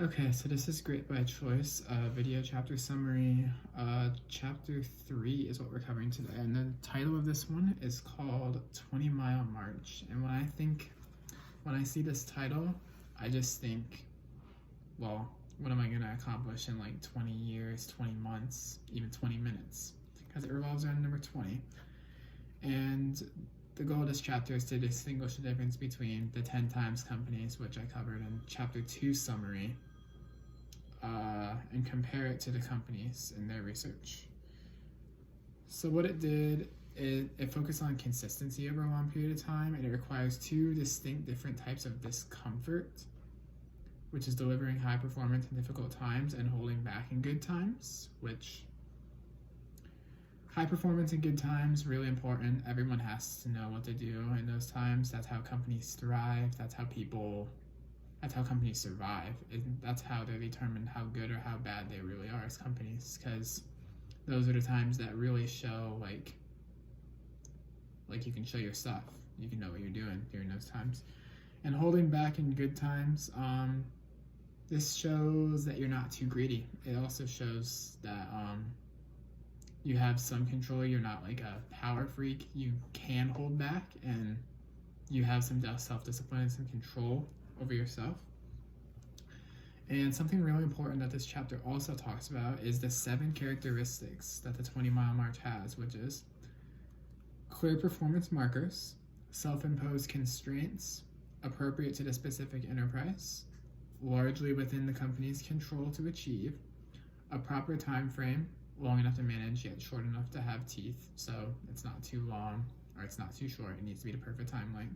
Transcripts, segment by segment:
Okay, so this is Great by Choice, video chapter summary. Chapter 3 is what we're covering today, and the title of this one is called 20 Mile March. And when I see this title, I just think, well, what am I going to accomplish in like 20 years, 20 months, even 20 minutes? Because it revolves around number 20. And the goal of this chapter is to distinguish the difference between the 10 times companies, which I covered in chapter 2 summary, and compare it to the companies in their research. So what it did, it focused on consistency over a long period of time, and it requires two distinct different types of discomfort, which is delivering high performance in difficult times and holding back in good times, which high performance in good times, really important. Everyone has to know what to do in those times. That's how companies thrive. That's how companies survive. And that's how they determine how good or how bad they really are as companies, because those are the times that really show like you can show your stuff. You can know what you're doing during those times. And holding back in good times, this shows that you're not too greedy. It also shows that you have some control. You're not like a power freak. You can hold back, and you have some self-discipline and some control over yourself. And something really important that this chapter also talks about is the 7 characteristics that the 20 Mile March has, which is clear performance markers, self-imposed constraints appropriate to the specific enterprise, largely within the company's control to achieve, a proper time frame, long enough to manage yet short enough to have teeth, so it's not too long or it's not too short. It needs to be the perfect time length.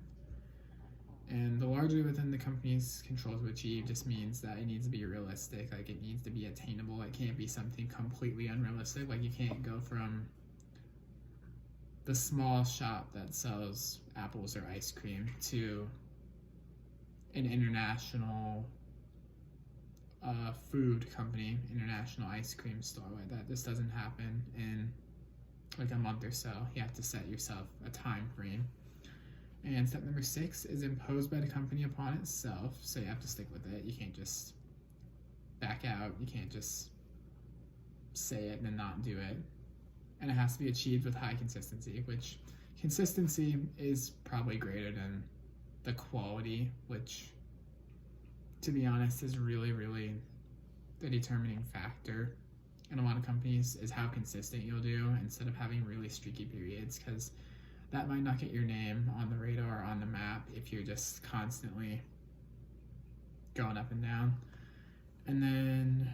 And the largely within the company's control to achieve just means that it needs to be realistic. Like, it needs to be attainable. It can't be something completely unrealistic. Like, you can't go from the small shop that sells apples or ice cream to an international food company, international ice cream store like that. This doesn't happen in like a month or so. You have to set yourself a time frame. And step number 6 is imposed by the company upon itself, so you have to stick with it. You can't just back out. You can't just say it and then not do it. And it has to be achieved with high consistency, which consistency is probably greater than the quality, which, to be honest, is really, really the determining factor in a lot of companies, is how consistent you'll do instead of having really streaky periods, because that might not get your name on the radar or on the map if you're just constantly going up and down. And then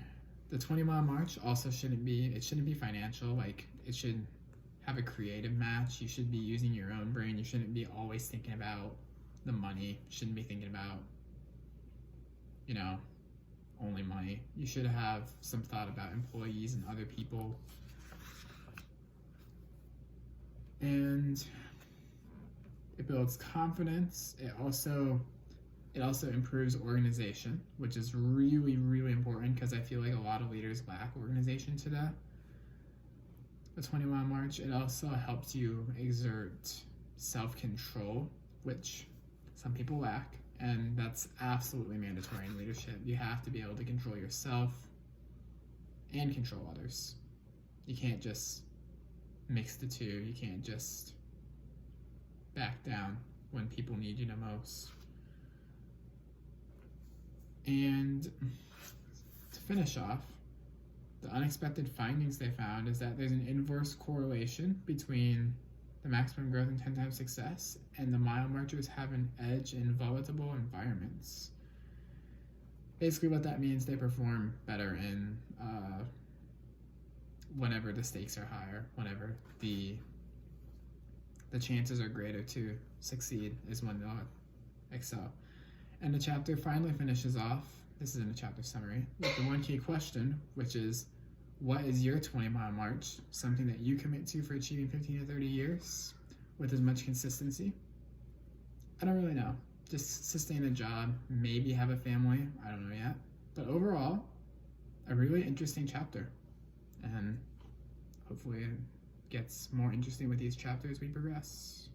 the 20 Mile March also shouldn't be financial. Like, it should have a creative match. You should be using your own brain. You shouldn't be always thinking about the money. You shouldn't be thinking about, only money. You should have some thought about employees and other people. And it builds confidence. It also improves organization, which is really, really important, because I feel like a lot of leaders lack organization today. The 20 Mile March, it also helps you exert self-control, which some people lack, and that's absolutely mandatory in leadership. You have to be able to control yourself and control others. You can't just mix the two. You can't just back down when people need you the most. And to finish off, the unexpected findings they found is that there's an inverse correlation between the maximum growth and 10 times success and the mile marchers have an edge in volatile environments. Basically what that means, they perform better in whenever the stakes are higher, whenever the chances are greater to succeed is when they'll excel. And the chapter finally finishes off, this is in the chapter summary, with the one key question, which is, what is your 20 Mile March? Something that you commit to for achieving 15 to 30 years with as much consistency? I don't really know. Just sustain a job, maybe have a family, I don't know yet. But overall, a really interesting chapter. And hopefully it gets more interesting with each chapter as we progress.